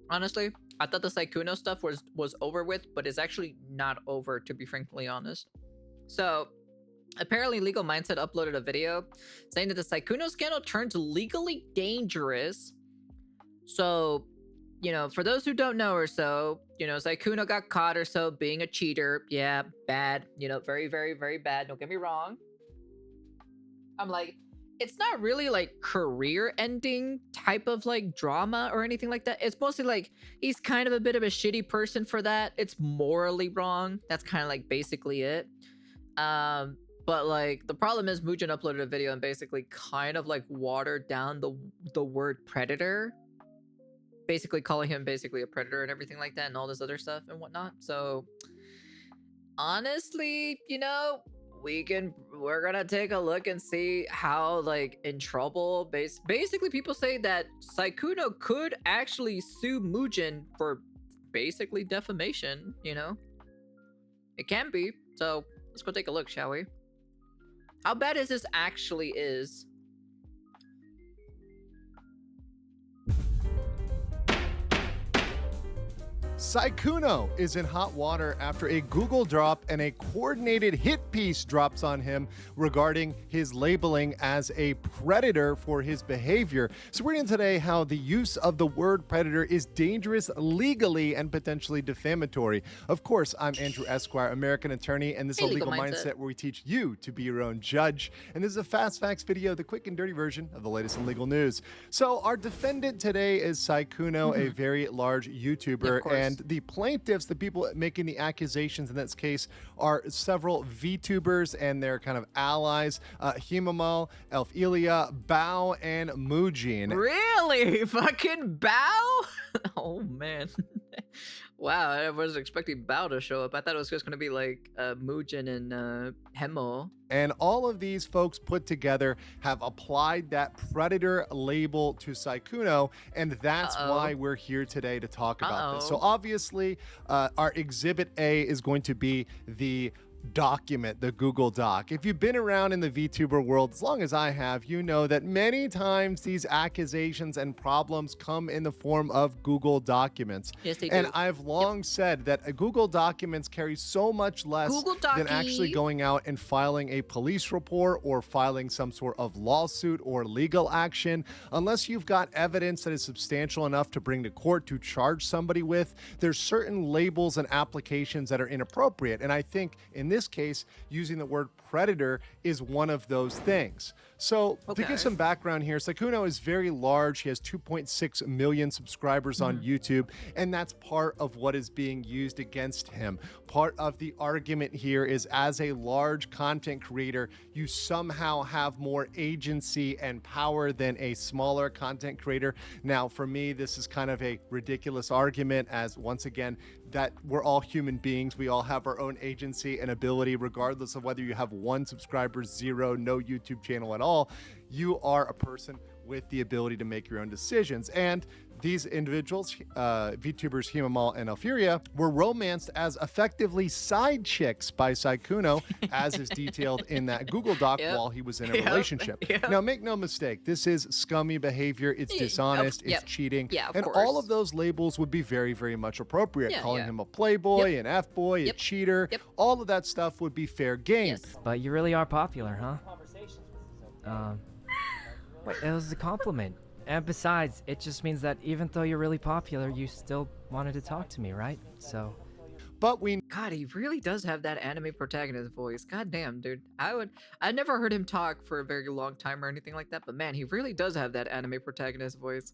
Honestly, I thought the Sykkuno stuff was over with, but it's actually not over, to be frankly honest. So apparently, Legal Mindset uploaded a video saying that the Sykkuno scandal turns legally dangerous. So, for those who don't know or so, Sykkuno got caught or so being a cheater. Yeah, bad. Very, very, very bad. Don't get me wrong. I'm like, it's not really like career ending type of like drama or anything like that. It's mostly like he's kind of a bit of a shitty person for that. It's morally wrong. That's kind of like basically it. But like the problem is Mujin uploaded a video and basically kind of like watered down the word predator, basically calling him basically a predator and everything like that and all this other stuff and whatnot. So honestly, we're gonna take a look and see how like in trouble basically people say that Sykkuno could actually sue Mujin for basically defamation. It can be. So let's go take a look, shall we? How bad is this actually is? Sykkuno is in hot water after a Google drop and a coordinated hit piece drops on him regarding his labeling as a predator for his behavior. So we're reading today how the use of the word predator is dangerous legally and potentially defamatory. Of course, I'm Andrew Esquire, American attorney, and this is a Legal Mindset where we teach you to be your own judge. And this is a fast facts video, the quick and dirty version of the latest in legal news. So our defendant today is Sykkuno, a very large YouTuber, and the plaintiffs, the people making the accusations in this case, are several VTubers and their kind of allies, Himamal, Elfilia, Bao, and Mujin. Really? Fucking Bao? Oh, man. Wow, I wasn't expecting Bao to show up. I thought it was just going to be like Mujin and Hemo. And all of these folks put together have applied that predator label to Sykkuno, and that's why we're here today to talk about this. So obviously, our Exhibit A is going to be the document, the Google Doc. If you've been around in the VTuber world as long as I have, you know that many times these accusations and problems come in the form of Google documents. Yes, they do. And I've long said that a Google documents carry so much less than actually going out and filing a police report or filing some sort of lawsuit or legal action. Unless you've got evidence that is substantial enough to bring to court to charge somebody with, there's certain labels and applications that are inappropriate. And I think in this case, using the word predator is one of those things. So to give some background here, Sykkuno is very large. He has 2.6 million subscribers on YouTube, and that's part of what is being used against him. Part of the argument here is as a large content creator, you somehow have more agency and power than a smaller content creator. Now, for me, this is kind of a ridiculous argument, as once again, that we're all human beings. We all have our own agency and ability, regardless of whether you have 1 subscriber, 0, no YouTube channel at all. You are a person with the ability to make your own decisions. And these individuals, VTubers Himamal and Elfilia, were romanced as effectively side chicks by Sykkuno, as is detailed in that Google Doc while he was in a relationship. Now, make no mistake, this is scummy behavior. It's dishonest. It's cheating. And all of those labels would be very, very much appropriate. Calling him a playboy, an F-boy, a cheater, all of that stuff would be fair game. But you really are popular, huh? Wait, it was a compliment. And besides, it just means that even though you're really popular, you still wanted to talk to me, right? So... But God, he really does have that anime protagonist voice. God damn, dude. I never heard him talk for a very long time or anything like that, but man, he really does have that anime protagonist voice.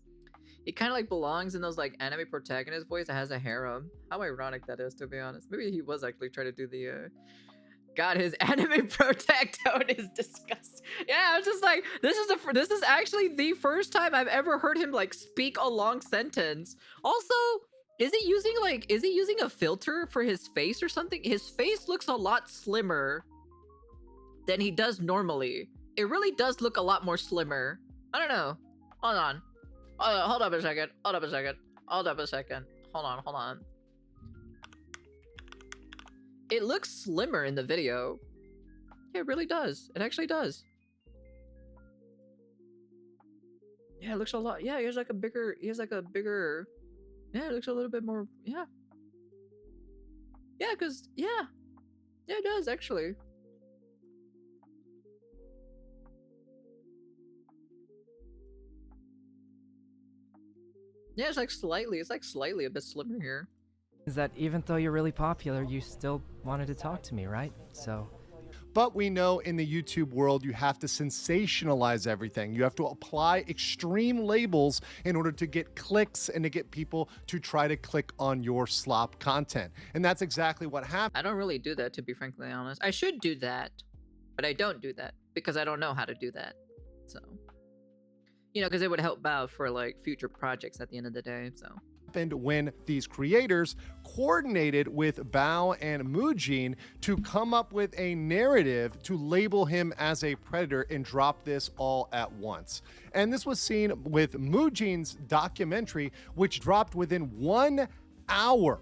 He kind of like belongs in those like anime protagonist voice that has a harem. How ironic that is, to be honest. Maybe he was actually trying to do the God, his anime protag tone is disgusting. Yeah, I was just like, this is actually the first time I've ever heard him like speak a long sentence. Also, is he using a filter for his face or something? His face looks a lot slimmer than he does normally. It really does look a lot more slimmer. I don't know. Hold on. Hold up a second. Hold on. It looks slimmer in the video. Yeah, it really does. It actually does. Yeah, it looks a lot. Yeah, he has like a bigger Yeah, it looks a little bit more. Yeah. Yeah, because yeah, it does actually. Yeah, it's like slightly a bit slimmer here. Is that even though you're really popular, you still wanted to talk to me, right? So. But we know in the YouTube world, you have to sensationalize everything. You have to apply extreme labels in order to get clicks and to get people to try to click on your slop content. And that's exactly what happened. I don't really do that, to be frankly honest. I should do that, but I don't do that because I don't know how to do that. So, you know, because it would help Bao for like future projects at the end of the day. So. Happened when these creators coordinated with Bao and Mujin to come up with a narrative to label him as a predator and drop this all at once. And this was seen with Mujin's documentary, which dropped within 1 hour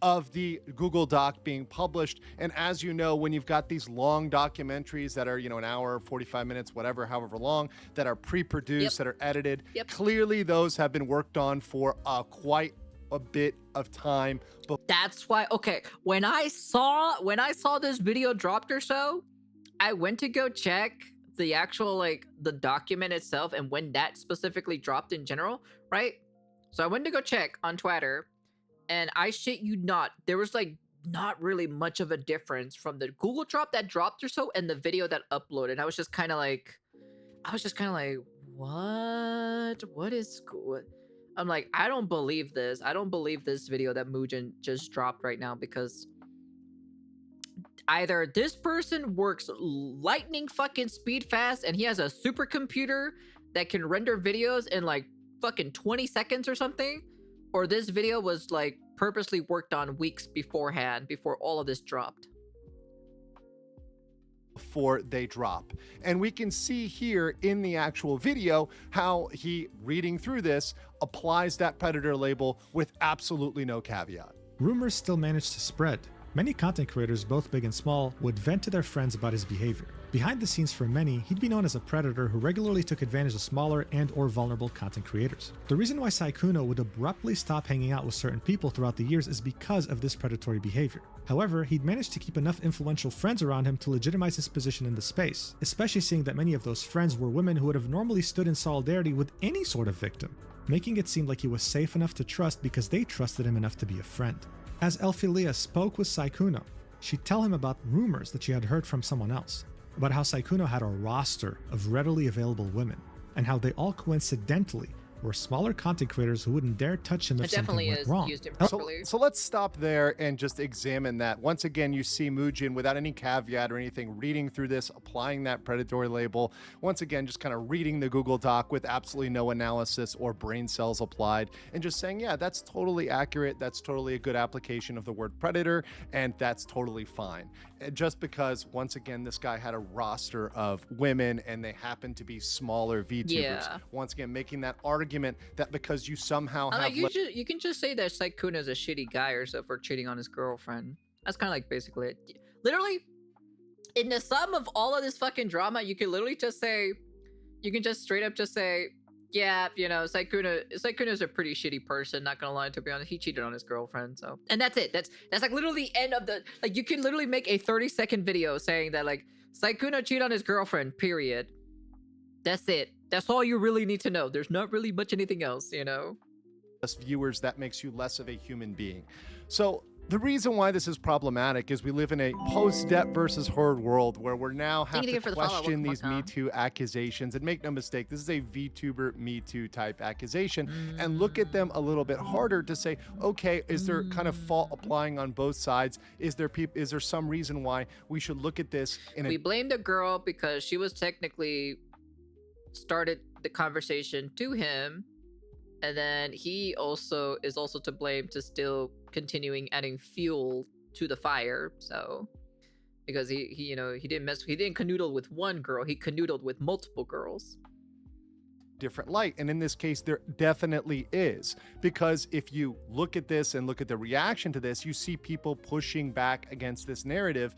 of the Google Doc being published. And as you know, when you've got these long documentaries that are, you know, an hour, 45 minutes, whatever, however long, that are pre-produced, that are edited, clearly those have been worked on for quite a bit of time. But that's why, okay, when I saw this video dropped or so, I went to go check the actual, like, the document itself and when that specifically dropped in general, right? So I went to go check on Twitter, and I shit you not, there was like not really much of a difference from the Google drop that dropped or so and the video that uploaded. I was just kind of like, what is cool? I'm like, I don't believe this. I don't believe this video that Mujin just dropped right now, because either this person works lightning fucking speed fast and he has a supercomputer that can render videos in like fucking 20 seconds or something, or this video was like purposely worked on weeks beforehand, before all of this dropped. Before they drop. And we can see here in the actual video how he, reading through this, applies that predator label with absolutely no caveat. Rumors still managed to spread. Many content creators, both big and small, would vent to their friends about his behavior. Behind the scenes for many, he'd be known as a predator who regularly took advantage of smaller and or vulnerable content creators. The reason why Sykkuno would abruptly stop hanging out with certain people throughout the years is because of this predatory behavior. However, he'd managed to keep enough influential friends around him to legitimize his position in the space, especially seeing that many of those friends were women who would have normally stood in solidarity with any sort of victim, making it seem like he was safe enough to trust because they trusted him enough to be a friend. As Elphilia spoke with Sykkuno, she'd tell him about rumors that she had heard from someone else, about how Sykkuno had a roster of readily available women, and how they all coincidentally were smaller content creators who wouldn't dare touch him if something went wrong. Used improperly. So let's stop there and just examine that. Once again, you see Mujin, without any caveat or anything, reading through this, applying that predatory label. Once again, just kind of reading the Google Doc with absolutely no analysis or brain cells applied, and just saying, yeah, that's totally accurate. That's totally a good application of the word predator, and that's totally fine. And just because, once again, this guy had a roster of women and they happen to be smaller VTubers. Yeah. Once again, making that argument that because you somehow have you can just say that Sykkuno is a shitty guy or so for cheating on his girlfriend. That's kind of like basically it. Literally, in the sum of all of this fucking drama, you can literally just say, you can just straight up just say, yeah, you know, Sykkuno's a pretty shitty person, not gonna lie, to be honest. He cheated on his girlfriend, so. And that's it. That's like literally the end of the, like, you can literally make a 30-second video saying that, like, Sykkuno cheated on his girlfriend, period. That's it. That's all you really need to know. There's not really much anything else, you know? As viewers, that makes you less of a human being. So the reason why this is problematic is we live in a post-Depp versus Heard world where we're now have to question these Me Too accusations. And make no mistake, this is a VTuber Me Too type accusation. And look at them a little bit harder to say, okay, is there kind of fault applying on both sides? Is there some reason why we should look at this in We blame the girl because she was technically started the conversation to him, and then he also is to blame to still continuing adding fuel to the fire. So because he you know, he didn't canoodle with one girl, he canoodled with multiple girls. different light. And in this case, there definitely is, because if you look at this and look at the reaction to this, you see people pushing back against this narrative,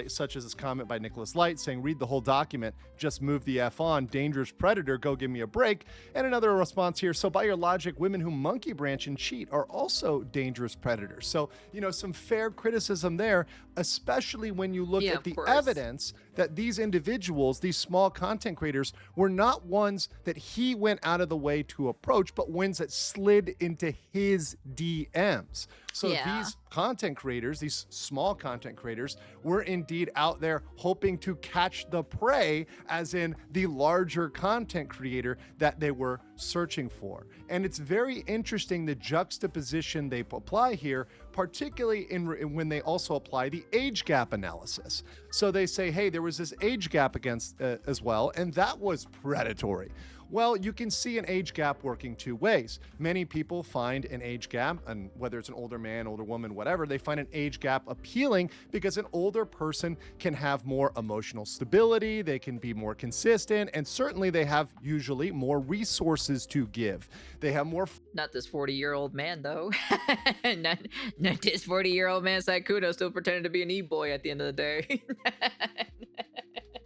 such as this comment by Nicholas Light saying, read the whole document, just move the F on, dangerous predator, go give me a break. And another response here, so by your logic, women who monkey branch and cheat are also dangerous predators. So, some fair criticism there, especially when you look at the evidence that these individuals, these small content creators, were not ones that he went out of the way to approach, but ones that slid into his DMs. So these content creators, these small content creators, were indeed out there hoping to catch the prey, as in the larger content creator that they were searching for. And it's very interesting the juxtaposition they apply here, particularly when they also apply the age gap analysis. So they say, hey, there was this age gap as well, and that was predatory. Well, you can see an age gap working two ways. Many people find an age gap, and whether it's an older man, older woman, whatever, they find an age gap appealing because an older person can have more emotional stability, they can be more consistent, and certainly they have usually more resources to give. They have more... Not this 40-year-old man, though. not this 40-year-old man, Sykkuno, still pretending to be an e-boy at the end of the day.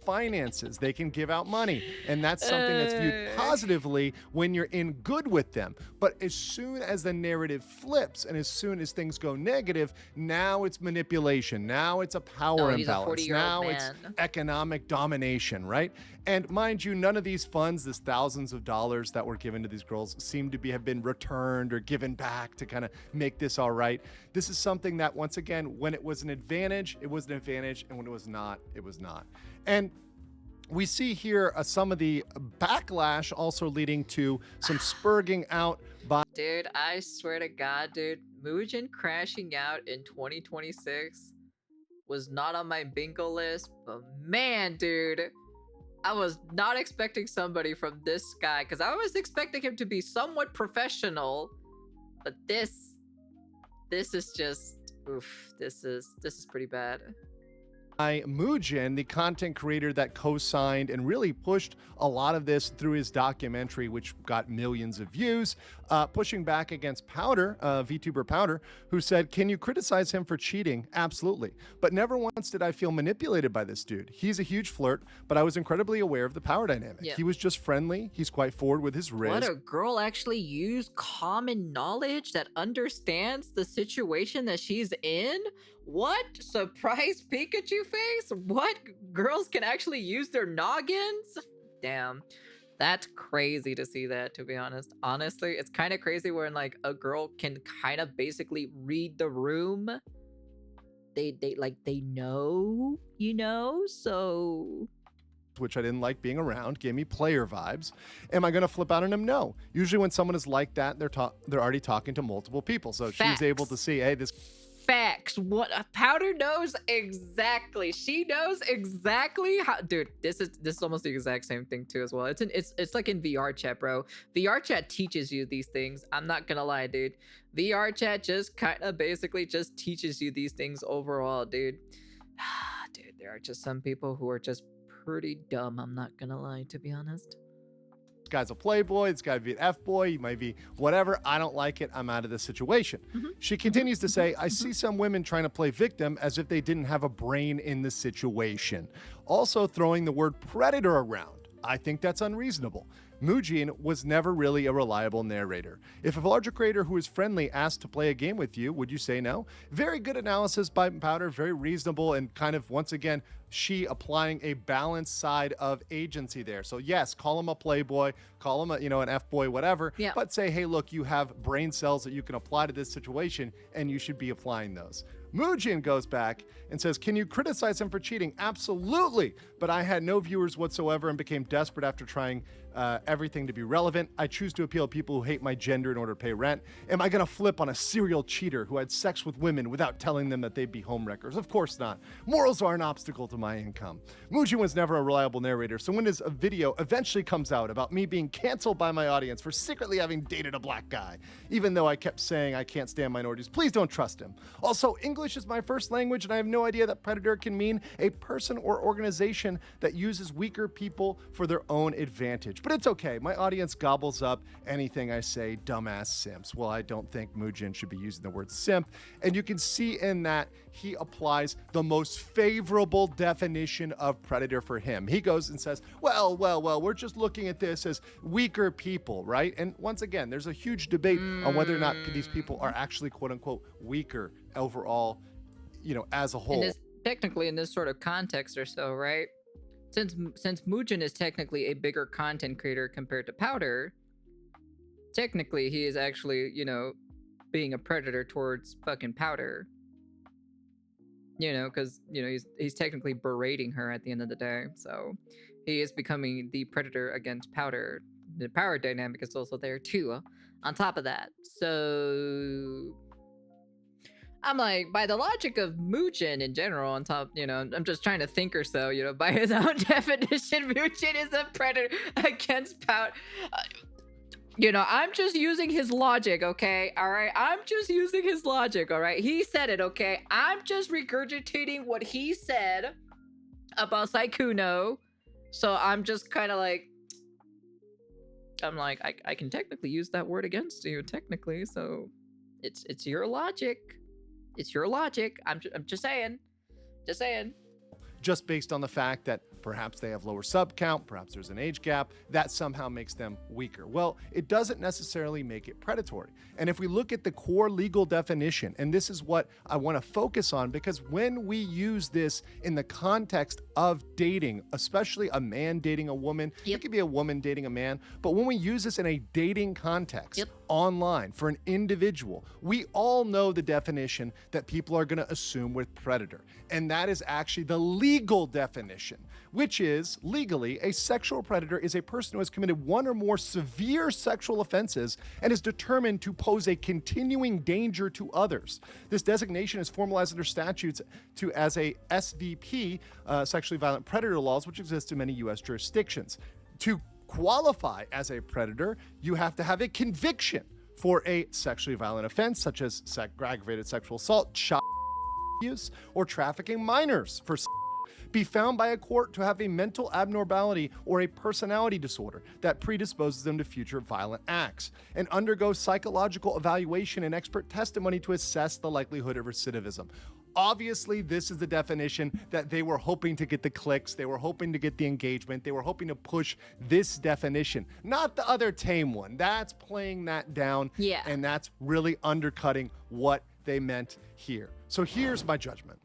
Finances, they can give out money, and that's something that's viewed positively when you're in good with them. But as soon as the narrative flips and as soon as things go negative, now it's manipulation, now it's a power imbalance, now it's economic domination, right? And mind you, none of these funds, this thousands of dollars that were given to these girls, seem to have been returned or given back to kind of make this all right. This is something that, once again, when it was an advantage, it was an advantage, and when it was not, it was not. And we see here some of the backlash also leading to some spurging out by... Dude, I swear to God, dude, Mujin crashing out in 2026 was not on my bingo list, but man, dude, I was not expecting somebody from this guy, because I was expecting him to be somewhat professional, but this is just, oof, this is pretty bad. Mujin, the content creator that co-signed and really pushed a lot of this through his documentary, which got millions of views, pushing back against Powder, VTuber Powder, who said, can you criticize him for cheating? Absolutely. But never once did I feel manipulated by this dude. He's a huge flirt, but I was incredibly aware of the power dynamic. Yeah. He was just friendly. He's quite forward with his riz. What, a girl actually use common knowledge that understands the situation that she's in? What? Surprise Pikachu face? What? Girls can actually use their noggins? Damn. That's crazy to see that, to be honest. Honestly, it's kind of crazy when like a girl can kind of basically read the room. They know, so... which I didn't like being around, gave me player vibes. Am I going to flip out on him? No. Usually when someone is like that, they're already talking to multiple people. So Facts. She's able to see, hey, this... Facts. What Powder knows exactly. She knows exactly how. Dude, this is almost the exact same thing too as well. It's like in VR chat, bro. VR chat teaches you these things. I'm not gonna lie, dude. VR chat just kind of basically just teaches you these things overall, dude. Dude, there are just some people who are just pretty dumb. I'm not gonna lie, to be honest. This guy's a playboy, this guy be an F-boy, he might be whatever, I don't like it, I'm out of this situation. She continues to say, I see some women trying to play victim as if they didn't have a brain in the situation. Also throwing the word predator around. I think that's unreasonable. Mujin was never really a reliable narrator. If a larger creator who is friendly asked to play a game with you, would you say no? Very good analysis by Powder, very reasonable, and kind of, once again, she applying a balanced side of agency there. So yes, call him a playboy, call him an F-boy, whatever, but say, hey, look, you have brain cells that you can apply to this situation, and you should be applying those. Mujin goes back and says, can you criticize him for cheating? Absolutely. But I had no viewers whatsoever and became desperate after trying everything to be relevant. I choose to appeal to people who hate my gender in order to pay rent. Am I going to flip on a serial cheater who had sex with women without telling them that they'd be homewreckers? Of course not. Morals are an obstacle to my income. Mujin was never a reliable narrator, so when his video eventually comes out about me being canceled by my audience for secretly having dated a black guy, even though I kept saying I can't stand minorities, please don't trust him. Also, English is my first language, and I have no idea that predator can mean a person or organization that uses weaker people for their own advantage. But it's okay. My audience gobbles up anything I say, dumbass simps. Well, I don't think Mujin should be using the word simp. And you can see in that he applies the most favorable definition of predator for him. He goes and says, well, we're just looking at this as weaker people, right? And once again, there's a huge debate on whether or not these people are actually quote unquote weaker overall, as a whole. Technically in this sort of context or so, right? Since Mujin is technically a bigger content creator compared to Powder, technically he is actually, being a predator towards fucking Powder. Because, he's technically berating her at the end of the day. So he is becoming the predator against Powder. The power dynamic is also there too, on top of that. So I'm like, by the logic of Mujin in general, on top, I'm just trying to think or so, by his own definition, Mujin is a predator against Powder. I'm just using his logic, okay? All right? I'm just using his logic, all right? He said it, okay? I'm just regurgitating what he said about Sykkuno. So I'm just kind of like, I can technically use that word against you, technically. So it's your logic. It's your logic. I'm just saying. Just saying. Just based on the fact that perhaps they have lower sub count, perhaps there's an age gap, that somehow makes them weaker. Well, it doesn't necessarily make it predatory. And if we look at the core legal definition, and this is what I want to focus on, because when we use this in the context of dating, especially a man dating a woman, it could be a woman dating a man, but when we use this in a dating context, online for an individual, we all know the definition that people are going to assume with predator. And that is actually the legal definition, which is legally a sexual predator is a person who has committed one or more severe sexual offenses and is determined to pose a continuing danger to others. This designation is formalized under statutes as a SVP, sexually violent predator laws, which exist in many U.S. jurisdictions. To qualify as a predator, you have to have a conviction for a sexually violent offense, such as aggravated sexual assault, child abuse, or trafficking minors for be found by a court to have a mental abnormality or a personality disorder that predisposes them to future violent acts, and undergo psychological evaluation and expert testimony to assess the likelihood of recidivism. Obviously, this is the definition that they were hoping to get the clicks, they were hoping to get the engagement, they were hoping to push this definition, not the other tame one. That's playing that down, and that's really undercutting what they meant here. So here's my judgment.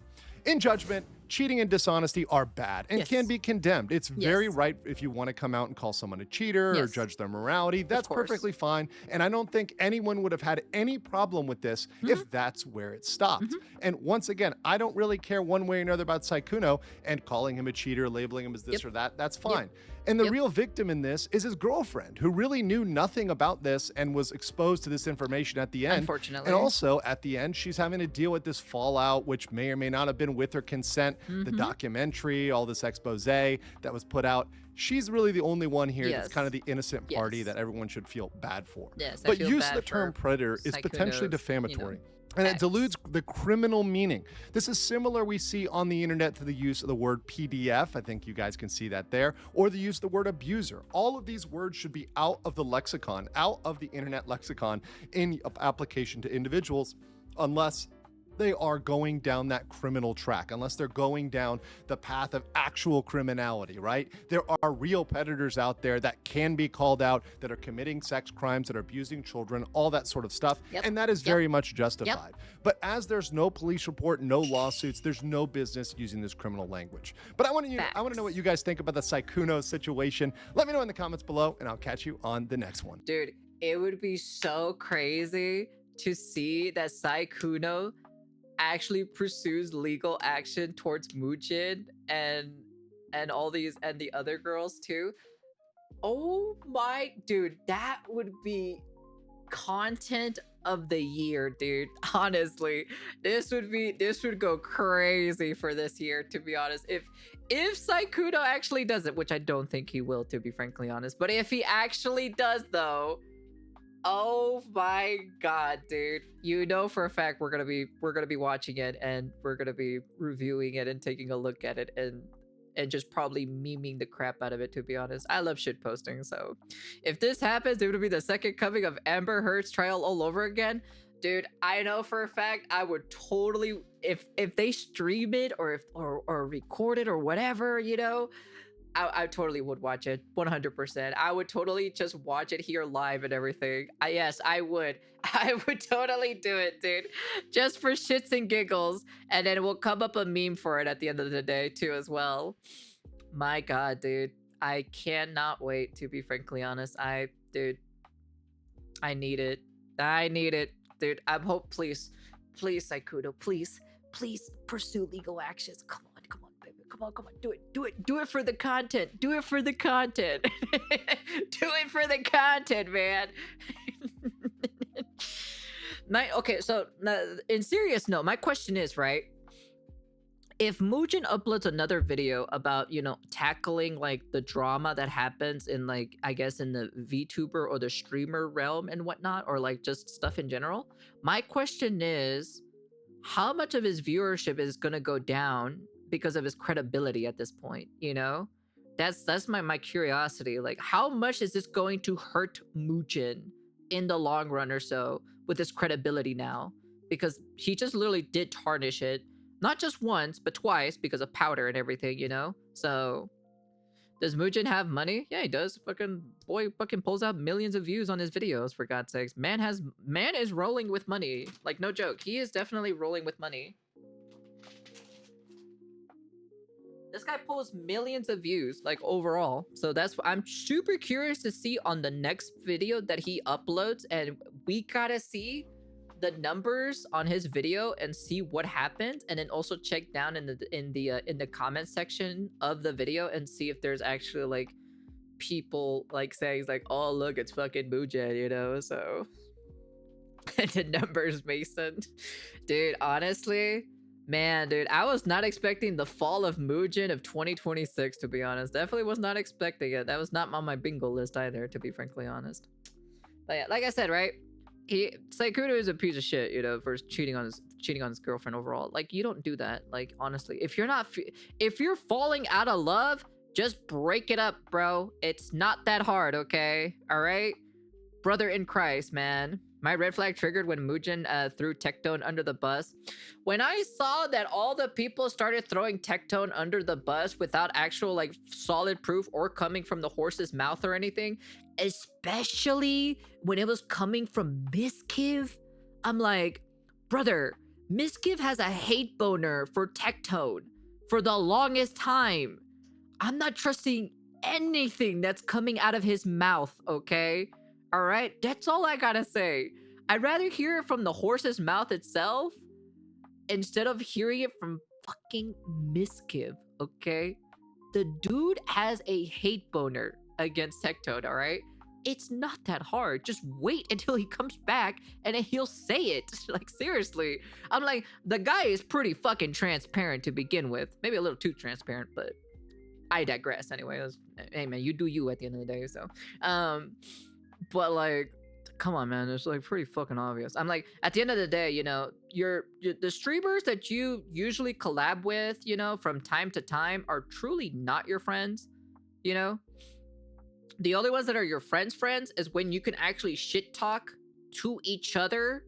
In judgment, cheating and dishonesty are bad and can be condemned. It's very right if you want to come out and call someone a cheater or judge their morality. That's perfectly fine. And I don't think anyone would have had any problem with this if that's where it stopped. And once again, I don't really care one way or another about Sykkuno, and calling him a cheater, labeling him as this or that, that's fine. And the real victim in this is his girlfriend, who really knew nothing about this and was exposed to this information at the end. Unfortunately. And also, at the end, she's having to deal with this fallout, which may or may not have been with her consent. The documentary, all this expose that was put out. She's really the only one here that's kind of the innocent party that everyone should feel bad for. But use of the term predator is potentially defamatory. And it dilutes the criminal meaning. This is similar we see on the internet to the use of the word PDF. I think you guys can see that there. Or the use of the word abuser. All of these words should be out of the lexicon, out of the internet lexicon in application to individuals, unless they are going down that criminal track, unless they're going down the path of actual criminality, right? There are real predators out there that can be called out, that are committing sex crimes, that are abusing children, all that sort of stuff. And that is very much justified. But as there's no police report, no lawsuits, there's no business using this criminal language. But I want to know what you guys think about the Sykkuno situation. Let me know in the comments below, and I'll catch you on the next one. Dude, it would be so crazy to see that Sykkuno actually pursues legal action towards Mujin and all these and the other girls too. Oh my dude, that would be content of the year, dude. Honestly, this would go crazy for this year, to be honest. If Sykkuno actually does it, which I don't think he will, to be frankly honest, but if he actually does though, oh my god, dude. You know for a fact we're gonna be watching it, and we're gonna be reviewing it and taking a look at it, and and just probably memeing the crap out of it, to be honest. I love shit posting, so if this happens, it would be the second coming of Amber Heard's trial all over again. Dude, I know for a fact I would totally, if they stream it or record it or whatever, you know, I totally would watch it 100%. I would totally just watch it here live and everything. Yes, I would. I would totally do it, dude. Just for shits and giggles. And then we'll come up a meme for it at the end of the day too as well. My God, dude. I cannot wait, to be frankly honest. Dude, I need it. I need it. Dude, I'm please, Sykkuno, please pursue legal actions. Come on, baby. Come on, do it for the content. Do it for the content. Do it for the content, man. Okay, so in serious note, my question is, right? If Mujin uploads another video about, you know, tackling like the drama that happens in like, I guess in the VTuber or the streamer realm and whatnot, or like just stuff in general, my question is, how much of his viewership is gonna go down because of his credibility at this point, you know? That's my curiosity. Like, how much is this going to hurt Mujin in the long run or so with his credibility now? Because he just literally did tarnish it. Not just once, but twice because of powder and everything, you know? So, does Mujin have money? Yeah, he does. Boy pulls out millions of views on his videos, for God's sakes. Man is rolling with money. Like, no joke. He is definitely rolling with money. This guy pulls millions of views, like, overall. So I'm super curious to see on the next video that he uploads, and we gotta see the numbers on his video and see what happens, and then also check down in the comment section of the video and see if there's actually like people like saying like, oh look, it's fucking Mujin, you know? So the numbers, Mason. Dude, honestly, man, dude, I was not expecting the fall of Mujin of 2026, to be honest. Definitely was not expecting it. That was not on my bingo list either, to be frankly honest. But yeah, like I said, right? Sykkuno is a piece of shit, you know, for cheating on his girlfriend overall. Like, you don't do that. Like, honestly, if you're falling out of love, just break it up, bro. It's not that hard, okay? All right, brother in Christ, man. My red flag triggered when Mujin threw Tectone under the bus. When I saw that all the people started throwing Tectone under the bus without actual like solid proof or coming from the horse's mouth or anything, especially when it was coming from Miskiv, I'm like, brother, Miskiv has a hate boner for Tectone for the longest time. I'm not trusting anything that's coming out of his mouth, okay? All right, that's all I gotta say. I'd rather hear it from the horse's mouth itself instead of hearing it from fucking Miskiv, okay? The dude has a hate boner against Tectone, all right? It's not that hard. Just wait until he comes back and then he'll say it. Like, seriously. I'm like, the guy is pretty fucking transparent to begin with. Maybe a little too transparent, but I digress anyway. Hey man, you do you at the end of the day, so. But like, come on, man. It's like pretty fucking obvious. I'm like, at the end of the day, you know, the streamers that you usually collab with, you know, from time to time are truly not your friends, you know? The only ones that are your friends' is when you can actually shit talk to each other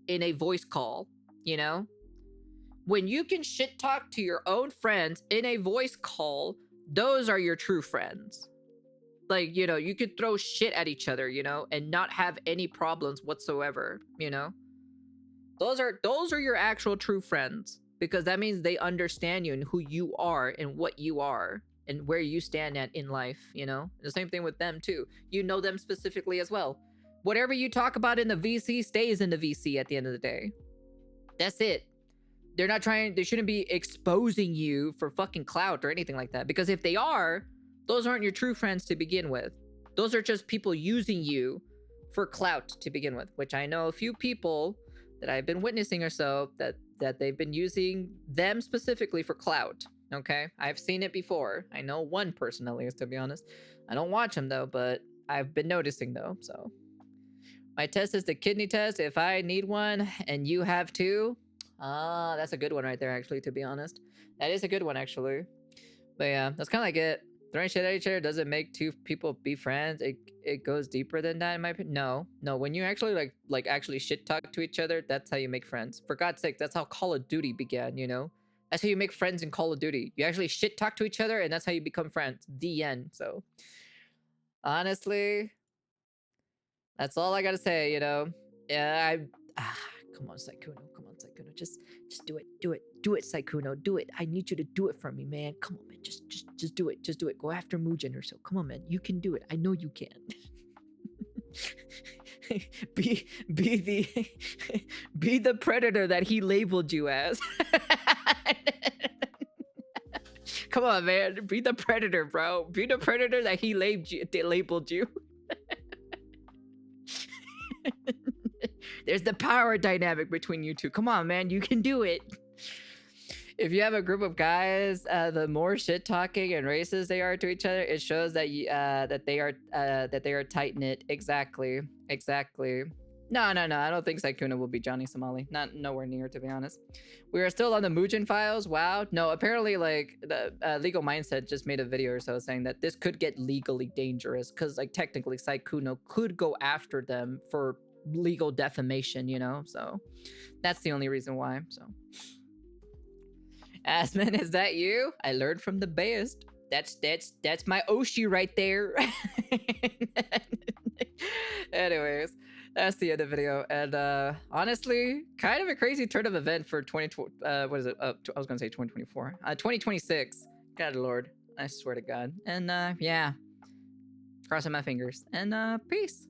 in a voice call, you know? When you can shit talk to your own friends in a voice call, those are your true friends. Like, you know, you could throw shit at each other, you know, and not have any problems whatsoever, you know? Those are your actual true friends, because that means they understand you and who you are and what you are and where you stand at in life, you know? The same thing with them too. You know them specifically as well. Whatever you talk about in the VC stays in the VC at the end of the day. That's it. They shouldn't be exposing you for fucking clout or anything like that, because if they are, those aren't your true friends to begin with. Those are just people using you for clout to begin with, which I know a few people that I've been witnessing or so that they've been using them specifically for clout, okay? I've seen it before. I know one person at least, to be honest. I don't watch him though, but I've been noticing though, so. My test is the kidney test. If I need one and you have two, that's a good one right there actually, to be honest. That is a good one actually. But yeah, that's kind of like it. Throwing shit at each other doesn't make two people be friends. It goes deeper than that in my opinion. No. When you actually like actually shit talk to each other, that's how you make friends. For God's sake, that's how Call of Duty began. You know, that's how you make friends in Call of Duty. You actually shit talk to each other, and that's how you become friends. The end. So honestly, that's all I gotta say. You know, yeah. Come on, Sykkuno. Come on, Sykkuno. Just do it. Do it, Sykkuno. Do it. I need you to do it for me, man. Come on, man. Just do it. Just do it. Go after Mujin or so. Come on, man. You can do it. I know you can. be the predator that he labeled you as. Come on, man. Be the predator, bro. Be the predator that he labeled you. There's the power dynamic between you two. Come on, man. You can do it. If you have a group of guys, the more shit talking and racist they are to each other, it shows that that they are tight knit. Exactly. No. I don't think Sykkuno will be Johnny Somali. Nowhere near, to be honest. We are still on the Mujin files. Wow. No, apparently, like the Legal Mindset just made a video or so saying that this could get legally dangerous because, like, technically, Sykkuno could go after them for legal defamation. You know, so that's the only reason why. So. Asman, is that you? I learned from the best. That's my Oshi right there. Anyways, that's the end of the video. And honestly, kind of a crazy turn of event for 2020. What is it? I was gonna say 2024. 2026. God Lord, I swear to God. And yeah, crossing my fingers. And peace.